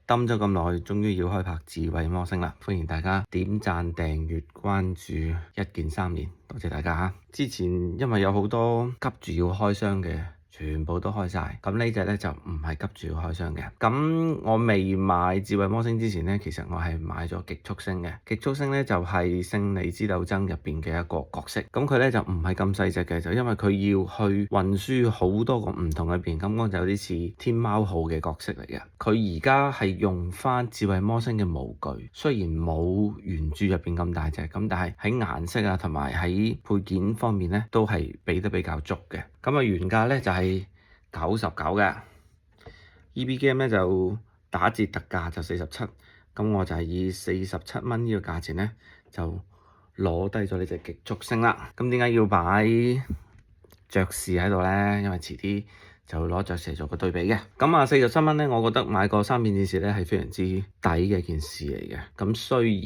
抌咗咁耐，終於要開拍智慧魔星啦！歡迎大家點讚、訂閱、關注，一鍵3連，多謝大家嚇。之前因為有好多急住要開箱嘅，全部都開晒。咁呢隻咧就唔係急住要開箱嘅。咁我未買智慧魔星之前咧，其實我係買咗極速星嘅。極速星咧就係勝利之鬥爭入邊嘅一個角色。咁佢咧就唔係咁細隻嘅，就因為佢要去運輸好多個唔同嘅變形金剛，就有啲似天貓號嘅角色嚟嘅。佢而家係用翻智慧魔星嘅模具，雖然冇原著入邊咁大隻，咁但係喺顏色啊同埋喺配件方面咧都係俾得比較足嘅。咁啊原價咧就係99嘅，EB Game 咧就打折特價就47，咁我就係以47蚊呢個價錢咧就攞低咗呢隻極速星啦。咁點解要擺爵士喺度咧？因為遲啲就會攞爵士做個對比嘅。咁啊47蚊咧，我覺得買個3片戰士咧係非常之抵嘅一件事嚟嘅。咁雖然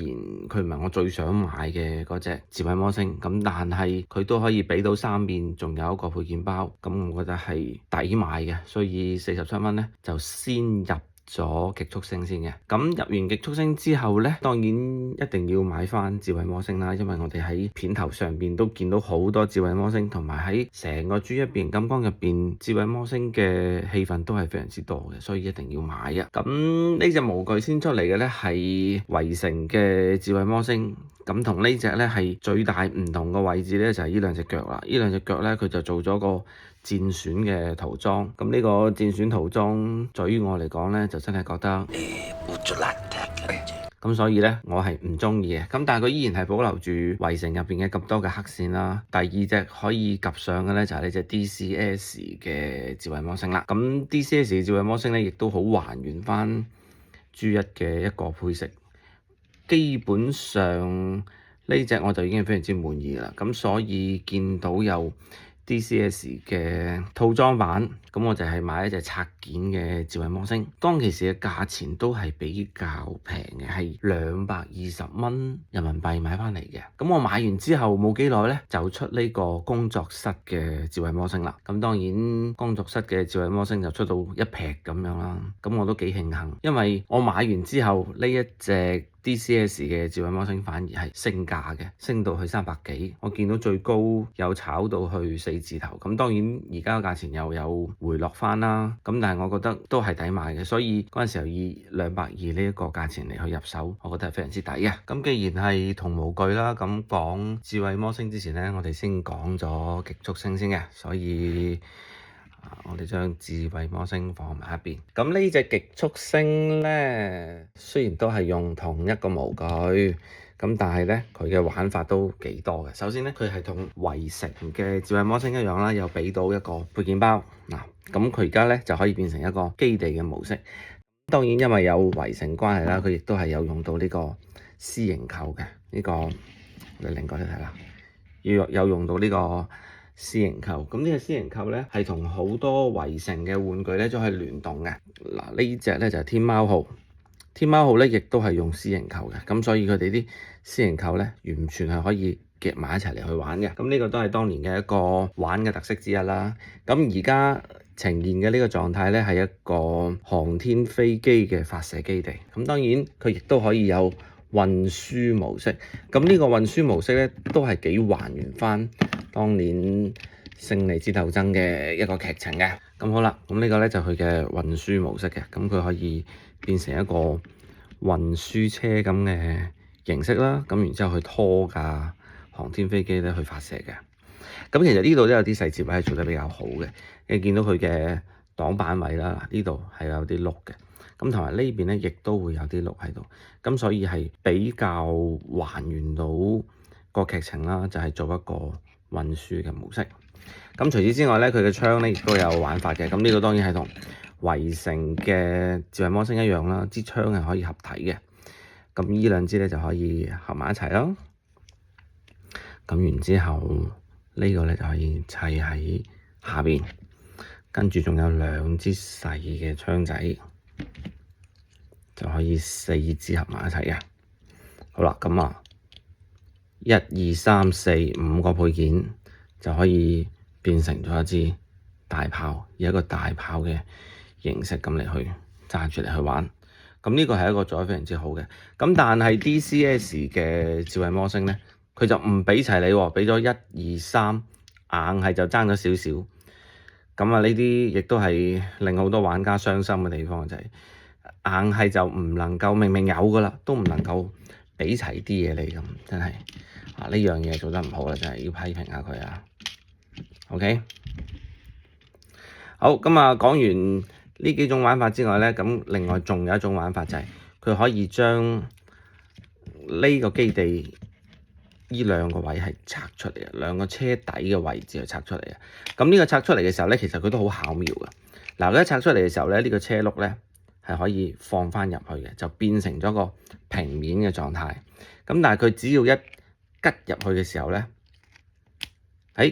佢唔係我最想買嘅嗰隻智慧魔星，咁但係佢都可以俾到3片，仲有一個配件包，咁我覺得係抵買嘅。所以47蚊咧就先入咗極速星先嘅。咁入完極速星之後咧，當然一定要買翻智慧魔星啦，因為我哋喺片頭上邊都見到好多智慧魔星，同埋喺成個 G1 變形金剛入邊，智慧魔星嘅戲份都係非常之多嘅，所以一定要買啊。咁呢隻模具先出嚟嘅咧係圍城嘅智慧魔星，咁同呢隻咧係最大唔同嘅位置咧就係呢兩隻腳啦。呢兩隻腳咧佢就做咗個戰損嘅塗裝，咁呢個戰損塗裝對於我嚟講咧就真係覺得咁所以咧我係唔中意嘅。咁但係佢依然係保留住圍城入邊嘅咁多嘅黑線啦。第二隻可以及上嘅咧就係呢隻 DCS 嘅智慧魔星啦。咁 DCS 嘅智慧魔星咧亦都好還原翻 G1 嘅一個配色，基本上呢隻我就已經非常之滿意啦。咁所以見到有DCS 嘅套裝版，咁我就係買一隻拆件嘅智慧魔星，當其時嘅價錢都係比較平嘅，係220蚊人民幣買翻嚟嘅。咁我買完之後冇幾耐咧，就出呢個工作室嘅智慧魔星啦。咁當然工作室嘅智慧魔星就出到一劈咁樣啦。咁我都幾慶幸，因為我買完之後呢一隻DCS 嘅智慧魔星反而係升價嘅，升到去300幾，我見到最高有炒到去4字頭。咁當然而家價錢又有回落翻啦，咁但係我覺得都係抵買嘅，所以嗰陣時候以220呢一個價錢嚟去入手，我覺得係非常之抵嘅。咁既然係同模具啦，咁講智慧魔星之前呢，我哋先講咗極速星先嘅，所以我哋將智慧魔星放埋一邊。咁呢隻極速星咧，雖然都係用同一個模具，咁但係咧佢嘅玩法都幾多嘅。首先咧，佢係同圍城嘅智慧魔星一樣啦，又俾到一個配件包嗱。咁佢而家咧就可以變成一個基地嘅模式。當然因為有圍城關係啦，佢亦都係有用到呢個 C 型扣嘅呢個，你擰過嚟睇啦，要有用到呢個 C 型扣。咁呢個 C 型扣咧係同好多圍城嘅玩具咧都係聯動嘅。嗱，呢隻咧就係天貓號，天貓號咧亦都係用 C 型扣嘅，咁所以佢哋啲 C 型扣咧完全係可以夾埋一齊嚟去玩嘅。咁呢個都係當年嘅一個玩嘅特色之一啦。咁而家呈現嘅呢個狀態咧係一個航天飛機嘅發射基地。咁當然佢亦都可以有運輸模式。咁呢個運輸模式咧都係幾還原翻當年勝利之鬥爭嘅一個劇情嘅。咁好啦，咁呢個咧就佢嘅運輸模式嘅。咁佢可以變成一個運輸車咁嘅形式啦。咁然之後去拖架航天飛機咧去發射嘅。咁其實呢度都有啲細節位係做得比較好嘅。你見到佢嘅擋板位啦，呢度係有啲碌嘅。咁同埋呢邊咧，亦都會有啲碌喺度。咁所以係比較還原到個劇情啦，就係做一個運輸嘅模式。咁除此之外咧，佢嘅槍咧亦都有玩法嘅。咁呢個當然係同圍城嘅智慧魔星一樣啦，支槍係可以合體嘅。咁呢兩支咧就可以合埋一齊咯。咁然之後呢個咧就可以砌喺下邊，跟住仲有2支細嘅槍仔，就可以4支合埋一齊嘅。好啦，咁啊1、2、3、4、5個配件就可以變成咗一支大炮，以一個大炮嘅形式咁嚟去揸住嚟去玩。咁呢個係一個做得非常之好嘅。咁但係 DCS 嘅智慧魔星咧，佢就唔畀齊你喎，畀咗1、2、3，硬係就爭咗少少。咁啊，呢啲亦都係令好多玩家傷心嘅地方，就係硬係就唔能夠明明有㗎啦，都唔能夠畀齊啲嘢你咁，真係啊，呢樣嘢做得唔好啦，真係要批評下佢啊。OK，好，咁啊，講完呢幾種玩法之外咧，咁另外仲有一種玩法就係佢可以將呢個基地呢兩個位係拆出嚟啊，兩個車底嘅位置去拆出嚟啊。咁呢個拆出嚟嘅時候咧，其實佢都好巧妙嘅。嗱，佢一拆出嚟嘅時候咧，呢個車轆咧係可以放翻入去嘅，就變成咗個平面嘅狀態。咁但係佢只要一吉入去嘅時候咧，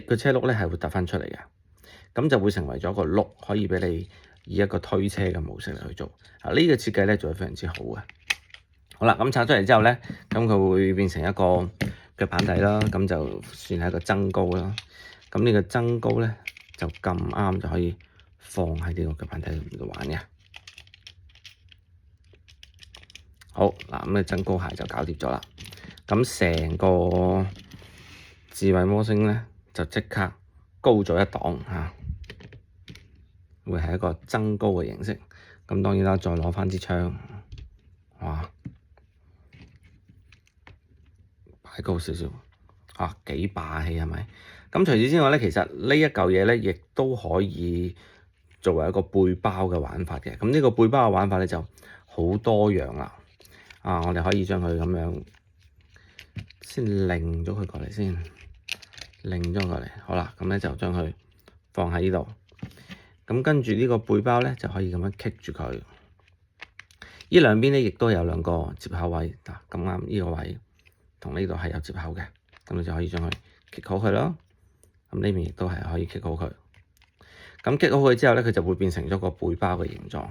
個車轆咧係會凸翻出嚟嘅，咁就會成為咗個轆，可以俾你以一個推車嘅模式嚟去做。呢個設計咧做得非常之好嘅。好啦，咁拆出嚟之後咧，咁佢會變成一個腳板底啦，咁就算係一個增高啦。咁呢個增高咧就咁啱就可以放喺呢個腳板底度玩嘅。好嗱，咁增高鞋就搞掂咗啦。咁成個智慧魔星咧就即刻高咗一檔嚇，會係一個增高嘅形式。咁當然啦，再攞翻支槍，哇！擺高少少，幾霸氣係咪？咁除此之外咧，其實呢一嚿嘢咧，亦都可以作為一個背包嘅玩法嘅。咁呢個背包嘅玩法咧就好多樣啦。我哋可以將佢咁樣先擰咗佢過嚟先，擰咗過嚟。好啦，咁咧就將佢放喺呢度。咁跟住呢個背包咧就可以咁樣棘住佢。呢兩邊咧亦都有兩個接口位，嗱，咁啱呢個位同呢度係有接口嘅，咁你就可以將佢棘好佢咯。咁呢邊亦都係可以棘好佢。咁棘好佢之後咧，佢就會變成咗個背包嘅形狀。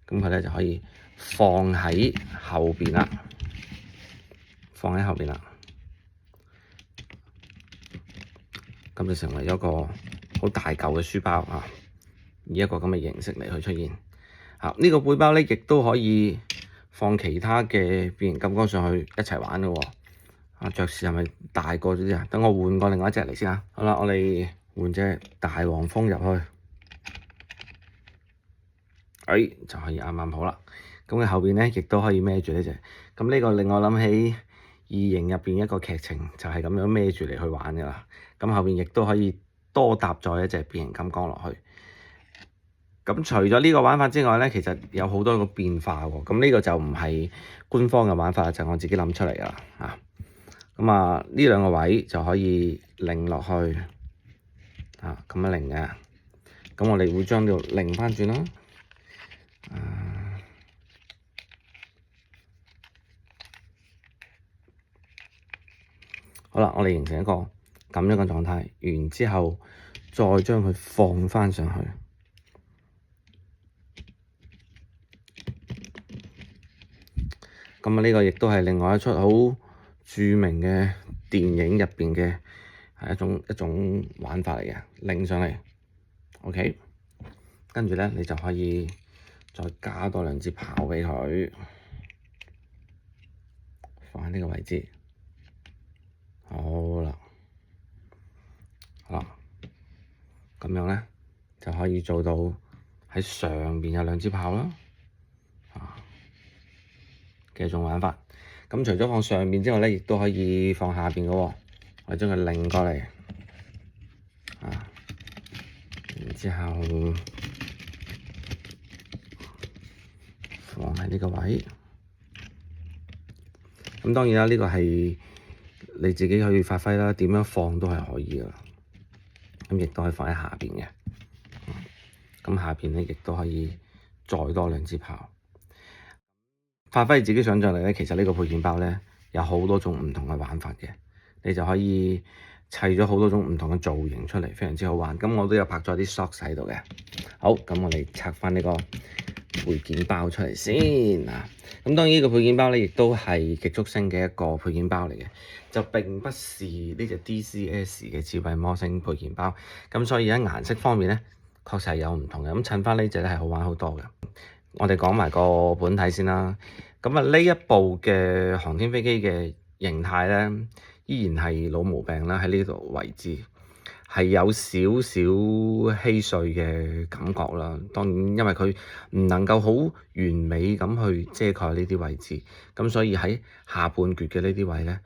咁佢咧就可以放喺後邊啦，放喺後邊啦。咁就成為咗個好大嚿嘅書包啊！以一個咁嘅形式嚟去出現。呢個背包咧，亦都可以放其他嘅變形金剛上去一齊玩嘅喎。爵士係咪大個咗啲啊？等我換過另外一隻嚟先啊。好啦，我哋換隻大黃蜂入去，就可以啱啱好啦。咁佢後邊咧，亦都可以孭住呢隻。咁呢個令我諗起異形入邊一個劇情，就係咁樣孭住嚟去玩㗎啦。咁後邊亦都可以多搭載一隻變形金剛落去。咁除咗呢個玩法之外咧，其實有好多個變化喎。咁呢個就唔係官方嘅玩法，就係我自己諗出嚟㗎啦。咁呢兩個位就可以擰落去，咁樣擰嘅。咁我哋會將呢度擰翻轉啦。好啦，我哋形成一個咁樣嘅狀態，然之後再將佢放翻上去。咁呢個亦都係另外一出好著名嘅電影入邊嘅係一種玩法嚟嘅，擰上嚟，OK，跟住咧你就可以再加多兩支炮畀佢，放喺呢個位置，好啦，咁樣咧就可以做到喺上邊有兩支炮啦。嘅一種玩法，咁除咗放上面之外咧，亦都可以放下邊嘅喎。我將佢擰過嚟，然之後放喺呢個位。咁當然啦，呢個係你自己可以發揮啦，點樣放都係可以㗎。咁亦都可以放喺下邊嘅。咁下邊咧亦都可以再多兩支炮。發揮自己想像力咧，其實呢個配件包咧有好多種唔同嘅玩法嘅，你就可以砌咗好多種唔同嘅造型出嚟，非常之好玩。咁我都有拍咗啲 shot 喺度嘅。好，咁我哋拆翻呢個配件包出嚟先啊。咁當然呢個配件包咧，亦都係極速星嘅一個配件包嚟嘅，就並不是呢隻 DCS 嘅智慧魔星配件包。咁所以喺顏色方面咧，確實係有唔同嘅。咁襯翻呢隻咧係好玩好多嘅。我哋講埋個本體先啦。咁啊，呢一部嘅航天飛機嘅形態咧，依然係老毛病啦，喺呢度位置係有少少稀碎嘅感覺啦。當然，因為佢唔能夠好完美咁去遮蓋呢啲位置，咁所以喺下半橛嘅呢啲位咧，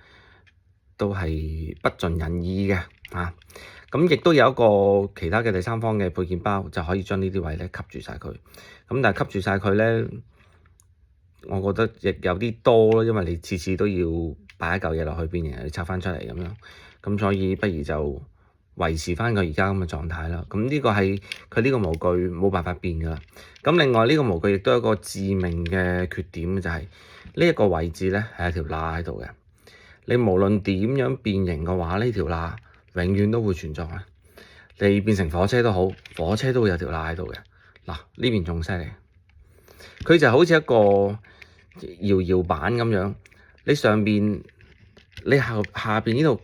都係不盡人意嘅啊。咁亦都有一個其他嘅第三方嘅配件包，就可以將呢啲位咧吸住晒佢。咁但係吸住晒佢咧，我覺得亦有啲多咯，因為你次次都要擺一嚿嘢落去變形，要拆翻出嚟咁樣。咁所以不如就維持翻佢而家咁嘅狀態啦。咁呢個係佢呢個模具冇辦法變噶啦。咁另外呢個模具亦都有一個致命嘅缺點，就係呢一個位置咧係一條罅喺度嘅。你無論點樣變形嘅話，呢條罅永遠都會存在。你變成火車都好，火車都會有條罅喺度嘅。嗱，呢邊仲犀利，佢就好似一個搖搖板咁樣。你上邊你下邊呢度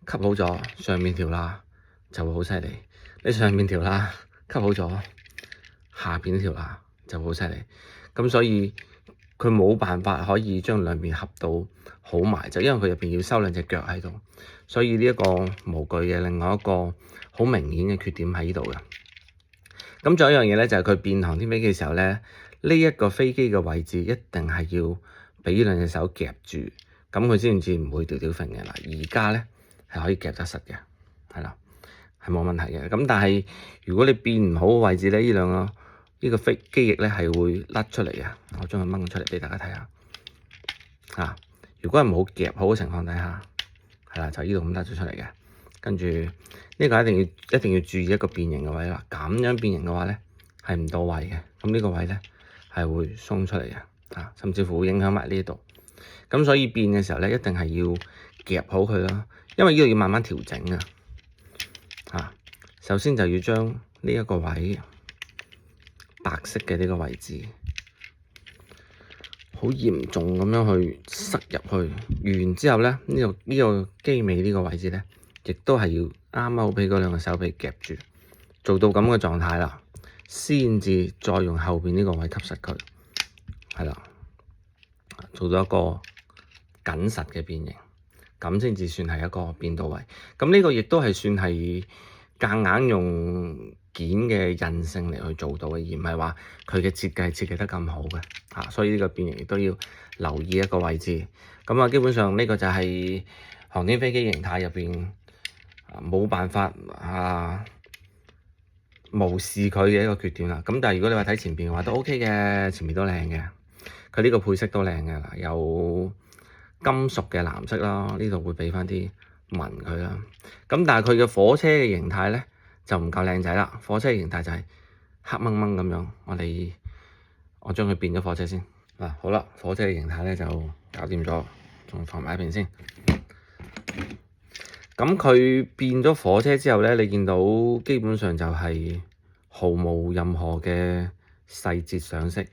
吸好咗，上面條罅就會好犀利。你上面條罅吸好咗，下邊呢條罅就會好犀利。咁所以佢冇辦法可以將兩邊合到好埋，就因為佢入邊要收兩隻腳喺度，所以呢一個模具嘅另外一個好明顯嘅缺點喺呢度嘅。咁仲有一樣嘢咧，就係佢變航天飛機嘅時候咧，呢一個飛機嘅位置一定係要俾兩隻手夾住，咁佢先至唔會掉掉揈嘅。嗱，而家咧係可以夾得實嘅，係啦，係冇問題嘅。咁但係如果你變唔好位置咧，呢個飛機翼咧係會甩出嚟嘅。我將佢掹出嚟俾大家睇下。啊，如果係冇夾好嘅情況底下，係啦，就呢度咁甩咗出嚟嘅。跟住呢個一定要注意一個變形嘅位啦。咁樣變形嘅話咧係唔到位嘅。咁呢個位咧係會鬆出嚟嘅，啊，甚至乎會影響埋呢度。咁所以變嘅時候咧，一定係要夾好佢啦。因為呢度要慢慢調整啊。啊，首先就要將呢一個位白色嘅呢個位置，好嚴重咁樣去塞入去。完之後咧，呢個機尾呢個位置咧，亦都係要啱啱好俾嗰兩個手臂夾住，做到咁嘅狀態啦，先至再用後邊呢個位吸實佢，係啦，做到一個緊實嘅變形，咁先至算係一個變到位。咁呢個亦都係算係夾硬用件嘅韌性嚟去做到嘅，而唔係話佢嘅設計得咁好嘅。所以呢個變形亦都要留意一個位置。咁啊，基本上呢個就係航天飛機形態入邊冇辦法無視佢嘅一個缺點啦。咁但係如果你話睇前邊嘅話，都 OK 嘅，前面都靚嘅。佢呢個配色都靚嘅，有金屬嘅藍色啦，呢度會畀翻啲紋佢啦。咁但係佢嘅火車嘅形態咧就唔夠靚仔啦。火車嘅形態就係黑掹掹咁樣。我將佢變咗火車先。好啦，火車嘅形態咧就搞掂咗，仲放埋一邊先。咁佢變咗火車之後咧，你見到基本上就係毫無任何嘅細節上色。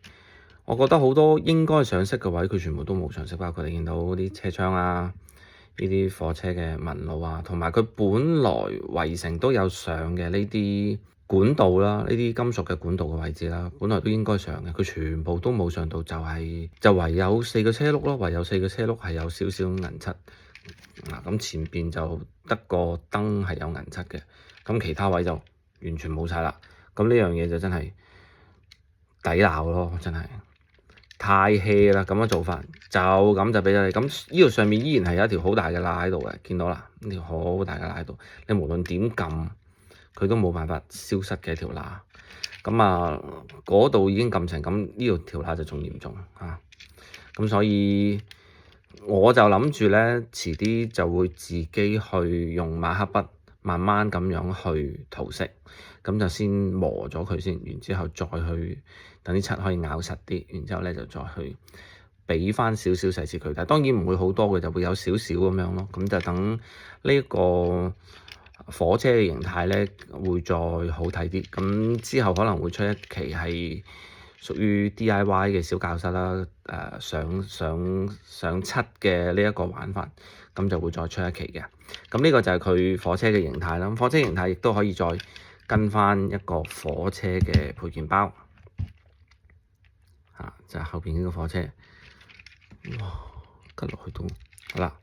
我覺得好多應該上色嘅位，佢全部都冇上色，包括你見到啲車窗啊，呢啲火車嘅紋路啊，同埋佢本來圍城都有上嘅呢啲管道啦，呢啲金屬嘅管道嘅位置啦，本來都應該上嘅，佢全部都冇上到，就唯有4個車轆咯，唯有4個車轆係有少少銀漆。咁前邊就得個燈係有銀漆嘅，咁其他位就完全冇晒啦。咁呢樣嘢就真係抵鬧咯，真係太 hea 啦！咁嘅做法就咁就畀咗你。咁呢度上面依然係有一條好大嘅罅喺度嘅，見到啦？呢條好大嘅罅喺度，你無論點撳佢都冇辦法消失嘅條罅。咁嗰度已經撳成咁，呢度條罅就仲嚴重嚇。咁所以我就諗住咧，遲啲就會自己去用馬克筆慢慢咁樣去塗色，咁就先磨咗佢先，然之後再去等啲漆可以咬實啲，然之後咧就再去畀翻少少細節佢，但係當然唔會好多嘅，就會有少少咁樣咯。咁就等呢一個火車嘅形態咧會再好睇啲。咁之後可能會出一期係屬於 DIY 嘅小教室啦，上漆嘅呢一個玩法，咁就會再出一期嘅。咁呢個就係佢火車嘅形態啦。火車形態亦都可以再跟翻一個火車嘅配件包。就係後邊呢個火車，哇，吉落去都好啦。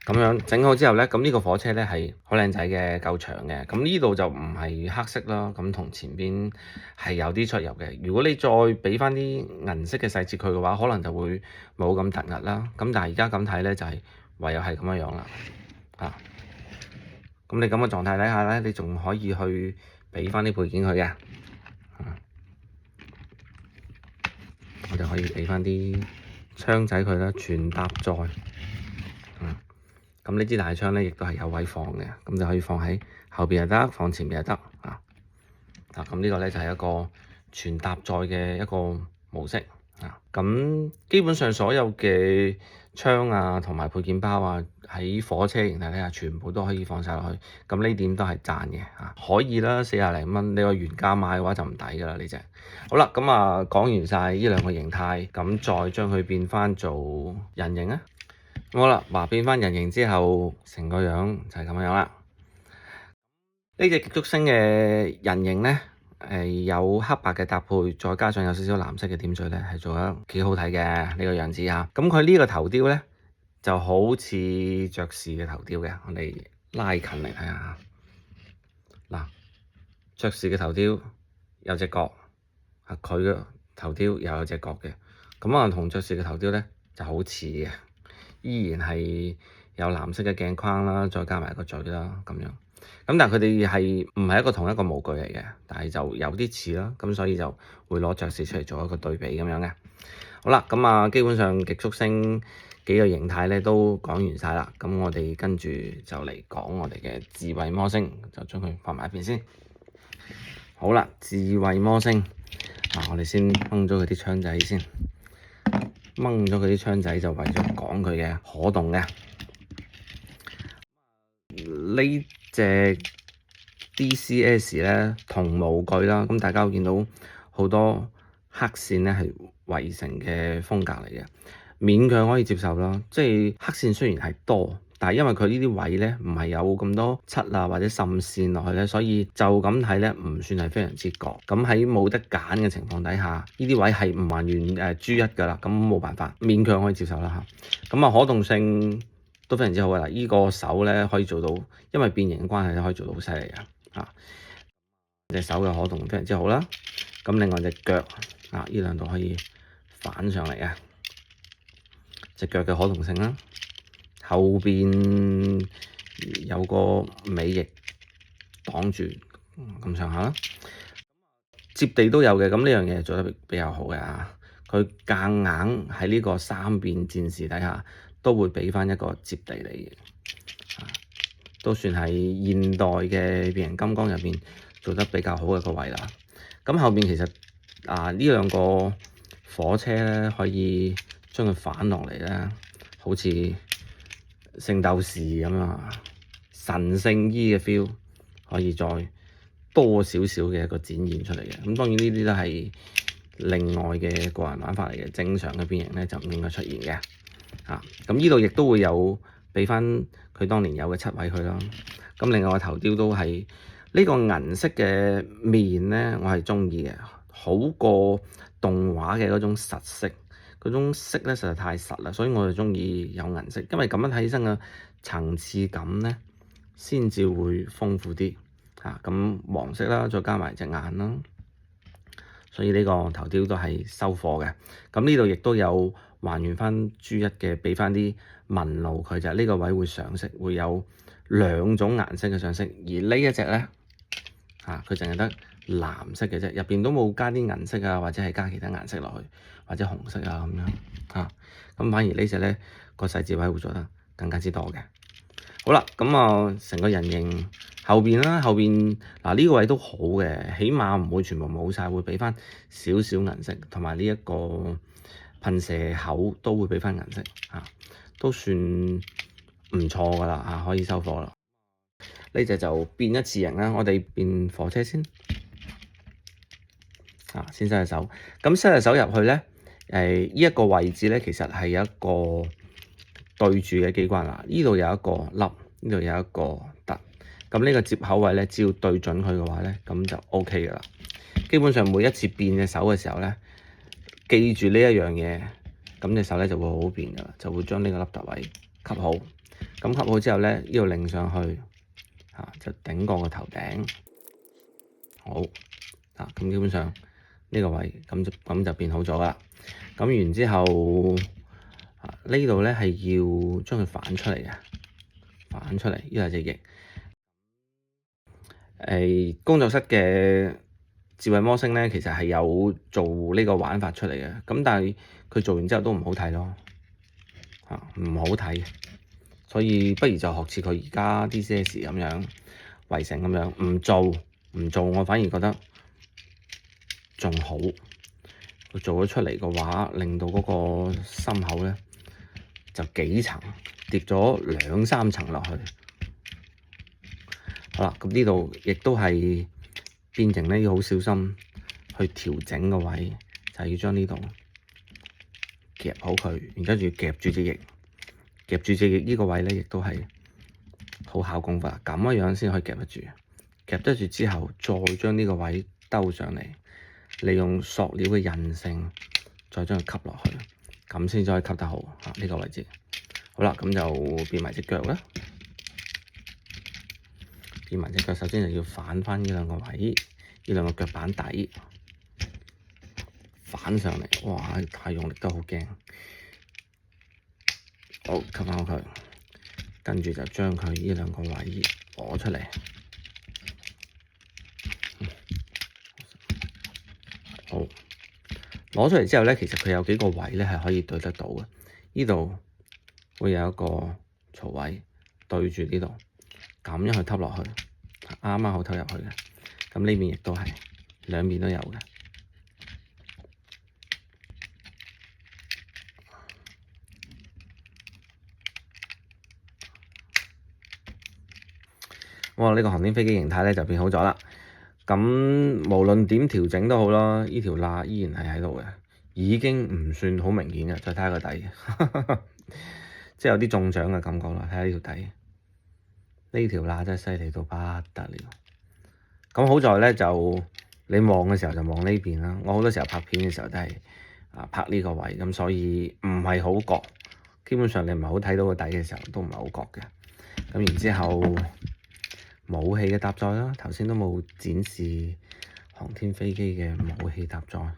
咁樣整好之後咧，咁呢個火車咧係好靚仔嘅，夠長嘅。咁呢度就唔係黑色啦，咁同前邊係有啲出入嘅。如果你再俾翻啲銀色嘅細節佢嘅話，可能就會冇咁突兀啦。咁但係而家咁睇咧，就係唯有係咁樣樣啦。咁你咁嘅狀態底下咧，你仲可以去俾翻啲配件佢嘅。我哋可以俾翻啲槍仔佢啦，全搭載。咁呢支大槍咧，亦都係有位放嘅，咁就可以放喺後邊又得，放前邊又得咁呢個咧就係一個全搭載嘅一個模式咁基本上所有嘅槍同埋配件包喺火車形態底下，全部都可以放晒落去。咁呢點都係賺嘅可以啦，40零蚊。你個原價買嘅話就唔抵㗎啦呢隻。好啦，咁講完晒呢兩個形態，咁再將佢變翻做人形啊！好啦，變翻人形之後，成個樣就係咁樣啦。呢隻極速星嘅人形呢，有黑白嘅搭配，再加上有少少藍色嘅點綴呢，係做得幾好睇嘅呢個樣子啊。咁佢呢個頭雕呢，就好似爵士嘅頭雕嘅，我哋拉近嚟睇下。嗱，爵士嘅頭雕有隻角，佢嘅頭雕又有隻角嘅，咁同爵士嘅頭雕呢就好似嘅。依然係有藍色嘅鏡框啦，再加埋個嘴啦，咁樣。咁但係佢哋係唔係一個同一個模具嚟嘅，但係就有啲似啦，咁所以就會攞爵士出嚟做一個對比咁樣嘅。好啦，咁基本上極速星幾個形態咧都講完晒啦，咁我哋跟住就嚟講我哋嘅智慧魔星，就將佢放埋一邊先。好啦，智慧魔星我哋先掹咗佢啲槍仔先。掹咗佢啲槍仔就為咗講佢嘅可動嘅呢隻 DCS 咧同模具啦，咁大家會見到好多黑線咧係圍成嘅風格嚟嘅，勉強可以接受啦。即係黑線雖然係多，但係因為佢呢啲位咧唔係有咁多漆或者滲線落去咧，所以就咁睇咧唔算係非常之覺。咁喺冇得揀嘅情況底下，呢啲位係唔還原G1㗎啦，咁冇辦法，勉強可以接受啦嚇。咁可動性都非常之好㗎啦，呢個手咧可以做到，因為變形嘅關係咧可以做到好犀利啊！隻手嘅可動非常之好啦。咁另外隻腳呢兩度可以反上嚟隻腳嘅可動性啦。後邊有個尾翼擋住咁上下啦，接地都有嘅，咁呢樣嘢做得比較好嘅佢夾硬喺呢個三變戰士底下都會畀翻一個接地嚟嘅，都算係現代嘅變形金剛入邊做得比較好嘅一個位啦。咁後邊其實呢兩個火車咧可以將佢反落嚟咧，好似聖鬥士咁神聖衣嘅 feel 可以再多少少嘅一個展現出嚟嘅。咁當然呢啲都係另外嘅個人玩法嚟嘅，正常嘅變形咧就唔應該出現嘅。咁呢度亦都會有畀翻佢當年有嘅七位佢啦。咁另外個頭雕都係呢個銀色嘅面咧，我係中意嘅，好過動畫嘅嗰種實色。嗰種色咧實在太實啦，所以我就中意有銀色，因為咁樣睇起身嘅層次感咧先至會豐富啲咁黃色啦，再加埋隻眼啦，所以呢個頭雕都係收貨嘅。咁呢度亦都有還原翻 G1嘅，畀翻啲紋路佢，就係呢個位會上色，會有兩種顏色嘅上色，而呢一隻咧佢淨係得藍色嘅啫，入邊都冇加啲銀色或者係加其他顏色落去，或者紅色咁樣咁反而呢隻咧個細節位會做得更加之多嘅。好啦，咁成個人形後邊啦，後邊呢個位都好嘅，起碼唔會全部冇晒，會畀翻少少銀色，同埋呢一個噴射口都會畀翻銀色都算唔錯噶啦可以收貨啦。呢隻就變一次形啦，我哋變火車先先伸隻手，咁伸隻手入去咧，呢一個位置咧，其實係有一個對住嘅機關啦。呢度有一個凹，呢度有一個凸，咁呢個接口位咧，只要對準佢嘅話咧，咁就 OK 噶啦。基本上每一次變隻手嘅時候咧，記住呢一樣嘢，咁隻手咧就會好好變噶啦，就會將呢個凹凸位吸好。咁吸好之後咧，呢度擰上去就頂過個頭頂。好咁基本上呢個位咁就變好咗啦。咁然之後呢度咧係要將佢反出嚟嘅，反出嚟呢係隻翼。工作室嘅智慧魔星咧，其實係有做呢個玩法出嚟嘅，咁但係佢做完之後都唔好睇咯，唔好睇，所以不如就學似佢而家 DCS 咁樣圍城咁樣，唔做，我反而覺得仲好。佢做咗出嚟嘅話，令到嗰個心口咧就幾層疊咗2、3層落去。好啦，咁呢度亦都係變形咧，要好小心去調整個位，就係要將呢度夾好佢，然之後要夾住隻翼，夾住隻翼呢個位咧，亦都係好考功夫，咁樣先可以夾得住。夾得住之後，再將呢個位兜上嚟，利用塑料嘅韌性，再將佢吸落去，咁先至可以吸得好呢個位置。好啦，咁就變埋隻腳啦。變埋隻腳，首先就要反翻呢兩個位，呢兩個腳板底反上嚟。哇！太用力都好驚。好，吸翻佢，跟住就將佢呢兩個位攞出嚟。好，攞出嚟之後咧，其實佢有幾個位咧係可以對得到嘅。呢度會有一個槽位對住呢度。咁樣去揼落去，啱啱好揼入去嘅。咁呢邊亦都係，兩邊都有嘅。哇！呢個航天飛機形態咧就變好咗啦。咁無論點調整都好啦，呢條罅依然係喺度嘅，已經唔算好明顯嘅。再睇下個底，即係有啲中獎嘅感覺啦。睇下呢條底。呢條罅真係犀利到不得了。咁好在咧，就你望嘅時候就望呢邊啦。我好多時候拍片嘅時候都係拍呢個位，咁所以唔係好覺。基本上你唔係好睇到個底嘅時候，都唔係好覺嘅。咁然之後武器嘅搭載啦，頭先都冇展示航天飛機嘅武器搭載。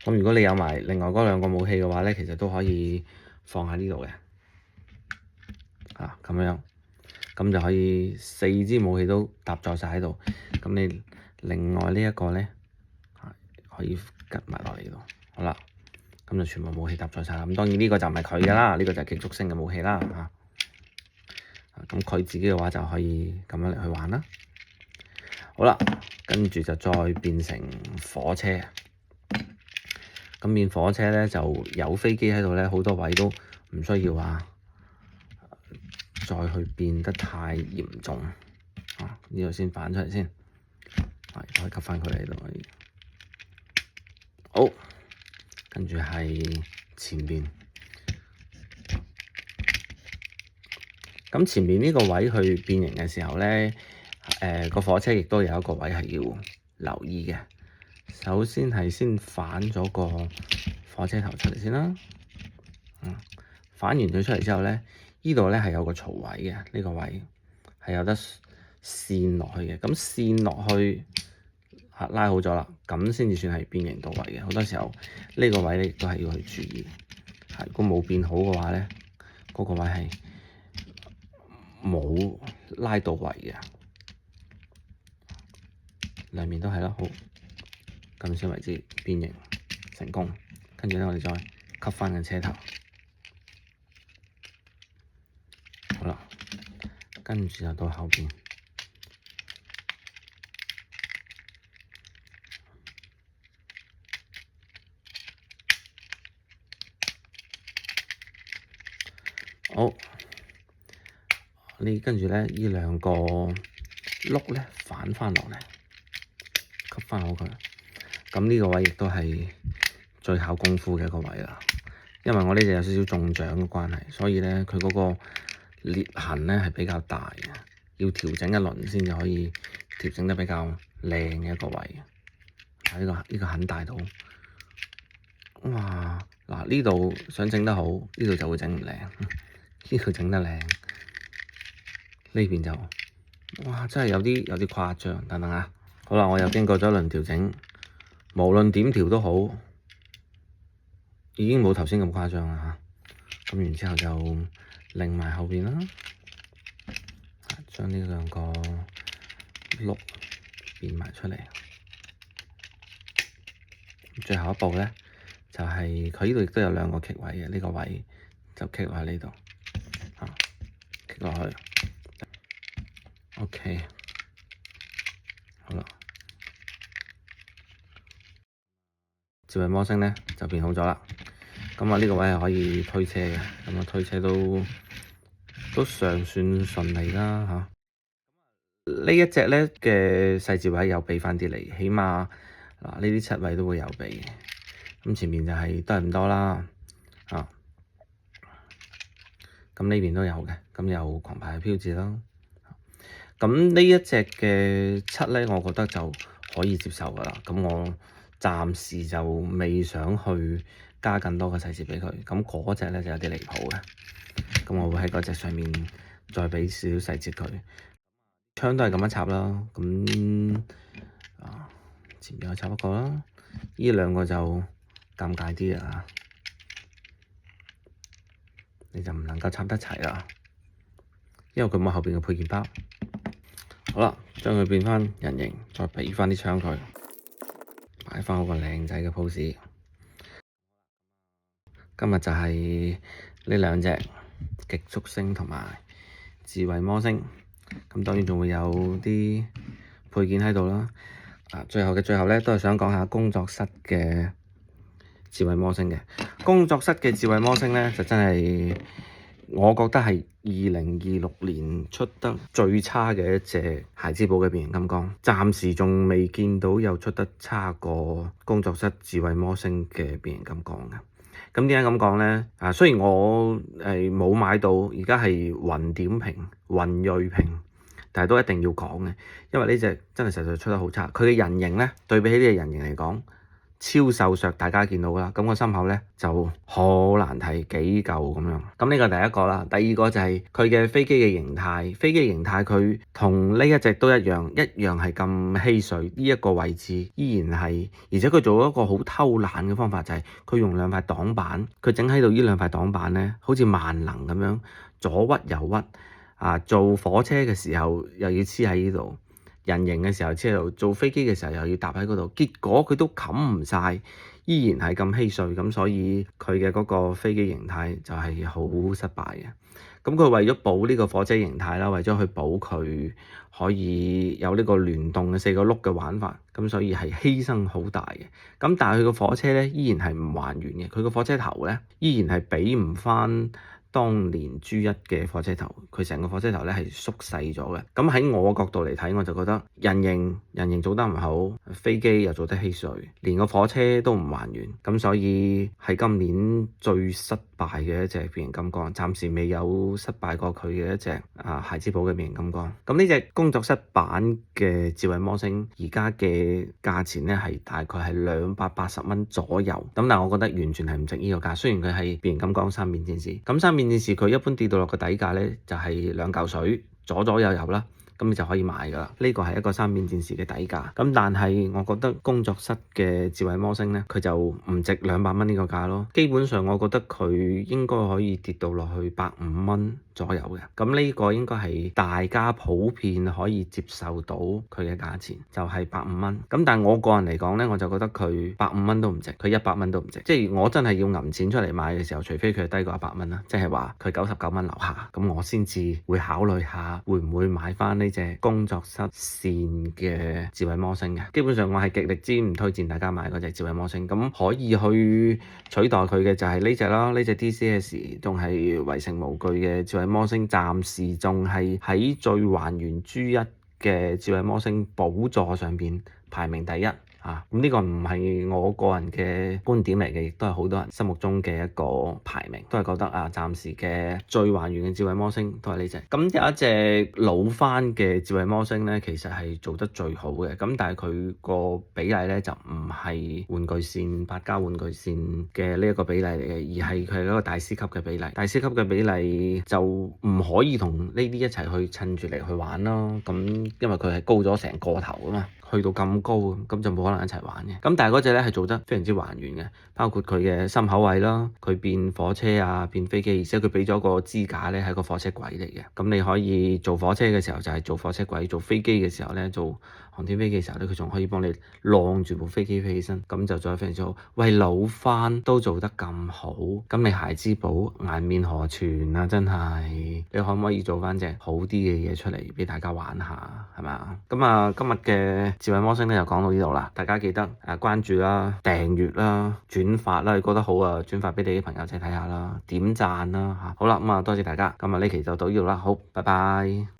咁如果你有埋另外嗰兩個武器嘅話咧，其實都可以放喺呢度嘅，咁樣，咁就可以4支武器都搭載晒喺度。咁你另外呢一個咧，可以吉埋落嚟度。好啦，咁就全部武器搭載晒啦。咁當然呢個就唔係佢嘅啦，呢個就係極速星嘅武器啦。咁佢自己嘅話就可以咁樣嚟去玩啦。好啦，跟住就再變成火車。咁變火車咧就有飛機喺度咧，好多位都唔需要再去變得太嚴重。呢度先反出嚟先，可以吸翻佢喺度。好，跟住係前邊。咁前面呢個位去變形嘅時候咧，個火車亦都有一個位係要留意嘅。首先係先反咗個火車頭出嚟先啦。反完佢出嚟之後咧，呢度咧係有個槽位嘅，呢個位係有得線落去嘅。咁線落去拉好咗啦，咁先至算係變形到位嘅。好多時候呢個位咧亦都係要去注意。如果冇變好嘅話咧，嗰個位係冇拉到位嘅。兩面都係咯，好。咁先為之變形成功，跟住咧我哋再吸翻個車頭，好啦，跟住就到後邊，好，跟住咧呢兩個轆咧反翻落嚟，吸翻好佢。咁呢個位亦都係最考功夫嘅一個位啦，因為我呢隻有少少中獎嘅關係，所以咧佢嗰個裂痕咧係比較大嘅，要調整一輪先至可以調整得比較靚嘅一個位。呢個很大到，哇！嗱，呢度想整得好，呢度就會整唔靚。呢度整得靚，呢邊就哇，真係有啲誇張。等等啊，好啦，我又經過咗一輪調整，無論點調都好，已經冇頭先咁誇張啦嚇。咁然之後就擰埋後邊啦，將呢兩個碌變埋出嚟。最後一步咧，就係佢呢度亦都有兩個棘位嘅，呢個位就棘落喺呢度，棘落去。OK， 好啦，智慧魔星咧就變好咗啦。咁啊，呢個位係可以推車嘅，咁啊推車都尚算順利啦嚇。呢一隻咧嘅細節位又俾翻啲嚟，起碼嗱呢啲七位都會有俾。咁前面就係都係唔多啦，啊，咁呢邊都有嘅，咁有狂派嘅標誌啦。咁呢一隻嘅七咧，我覺得就可以接受噶啦。咁我暫時就未想去加更多嘅細節畀佢。咁嗰隻咧就有啲離譜嘅。咁我會喺嗰隻上面再畀少少細節佢。槍都係咁樣插啦。咁前面又插一個啦。呢兩個就尷尬啲啊，你就唔能夠插得齊啦，因為佢冇後邊嘅配件包。好啦，將佢變翻人形，再畀翻啲槍佢，擺翻好個靚仔嘅 pose。今日就係呢兩隻極速星同埋智慧魔星，咁當然仲會有啲配件喺度啦。最後嘅最後咧，都係想講下工作室嘅智慧魔星嘅。工作室嘅智慧魔星咧，就真係我覺得係2026年出得最差嘅一隻孩之寶嘅變形金剛，暫時仲未見到有出得差過工作室智慧魔星嘅變形金剛嘅。咁點解咁講咧？雖然我冇買到，而家係雲點評、雲鋭評，但係都一定要講嘅，因為呢隻真係實在出得好差。佢嘅人形咧，對比起呢隻人形嚟講，超瘦削，大家見到啦。咁個心口咧就好難睇，幾嚿咁樣。咁呢個第一個啦，第二個就係佢嘅飛機嘅形態。飛機形態佢同呢一隻都一樣係咁稀碎。呢一個位置依然係，而且佢做咗一個好偷懶嘅方法，就係佢用兩塊擋板，佢整喺度呢兩塊擋板咧，好似萬能咁樣左屈右屈。做火車嘅時候又要黐喺呢度。人形嘅時候黐喺度，做飛機嘅時候又要搭喺嗰度，結果佢都冚唔晒，依然係咁稀碎，咁所以佢嘅嗰個飛機形態就係好失敗嘅。咁佢為咗補呢個火車形態啦，為咗去補佢可以有呢個聯動嘅4個轆嘅玩法，咁所以係犧牲好大嘅。咁但係佢個火車咧依然係唔還原嘅，佢個火車頭咧依然係比唔翻當年 G1 嘅火車頭，佢成個火車頭咧係縮細咗嘅。咁喺我角度嚟睇，我就覺得人形做得唔好，飛機又做得稀碎，連個火車都唔還原。咁所以係今年最失敗嘅一隻變形金剛，暫時未有失敗過佢嘅一隻孩之寶嘅變形金剛。咁呢隻工作室版嘅智慧魔星，而家嘅價錢咧係大概係280蚊左右。咁但係我覺得完全係唔值呢個價。雖然佢係變形金剛三面戰士，咁三面電視佢一般跌到落個底價咧，就係2嚿水左右啦，咁你就可以買噶啦。呢個係一個三面戰士嘅底價。咁但係我覺得工作室嘅智慧魔星咧，佢就唔值200蚊呢個價咯。基本上我覺得佢應該可以跌到落去150蚊左右嘅。咁呢個應該係大家普遍可以接受到佢嘅價錢，就係150蚊。咁但係我個人嚟講咧，我就覺得佢150蚊都唔值，佢100蚊都唔值。即係我真係要揞錢出嚟買嘅時候，除非佢係低過100蚊啦，即係話佢99蚊樓下，咁我先至會考慮下會唔會買翻呢隻工作室線嘅智慧魔星嘅。基本上我係極力之唔推薦大家買嗰隻智慧魔星。咁可以去取代佢嘅就係呢隻啦，呢隻 DCS 仲係圍城無懼嘅智慧魔星，暫時仲係喺最還原 G1 嘅智慧魔星寶座上邊排名第一。嚇。咁呢個唔係我個人嘅觀點嚟嘅，亦都係好多人心目中嘅一個排名，都係覺得啊，暫時嘅最還原嘅智慧魔星都係呢隻。咁有一隻老翻嘅智慧魔星咧，其實係做得最好嘅，咁但係佢個比例咧就唔係玩具線8加玩具線嘅呢一個比例嚟嘅，而係佢係一個大師級嘅比例。大師級嘅比例就唔可以同呢啲一齊去襯住嚟去玩咯。咁因為佢係高咗成個頭啊嘛，去到咁高，咁就冇可能一齊玩嘅。咁但係嗰隻咧係做得非常之還原嘅，包括佢嘅心口位啦，佢變火車啊，變飛機，而且佢俾咗個支架咧係個火車軌嚟嘅。咁你可以做火車嘅時候就係做火車軌，做飛機嘅時候咧做航天飛機嘅時候咧，佢仲可以幫你晾住部飛機飛起身，咁就再非常之好。喂，老翻都做得咁好，咁你孩之寶顏面何存啊？真係，你可唔可以做翻隻好啲嘅嘢出嚟俾大家玩下，係咪啊？咁啊，今日嘅智慧魔星咧就講到呢度啦，大家記得關注啦、訂閱啦、轉發啦，你覺得好啊，轉發俾你啲朋友仔睇下啦，點讚啦嚇。好啦，咁啊多謝大家，今日呢期就到呢度啦，好，拜拜。